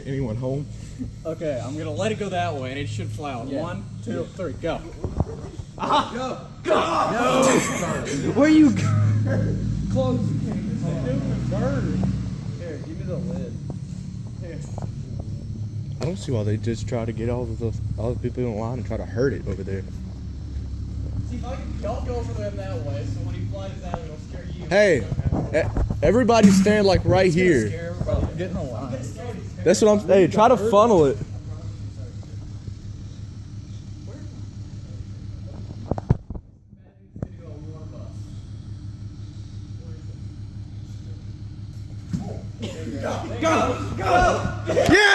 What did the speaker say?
Anyone home? Okay, I'm gonna let it go that way, and it should fly out. 1, 2, 3, go. Where you? Close. Bird. Here, give me the lid. Here. I don't see why they just try to get all the other people in line and try to hurt it over there. See, if I can, y'all go over there that way, so when he flies that way, it'll scare you. Hey, everybody stand like right here. Scare everybody. Get in the line. That's what I'm. Hey, try to funnel it. Go! Yeah!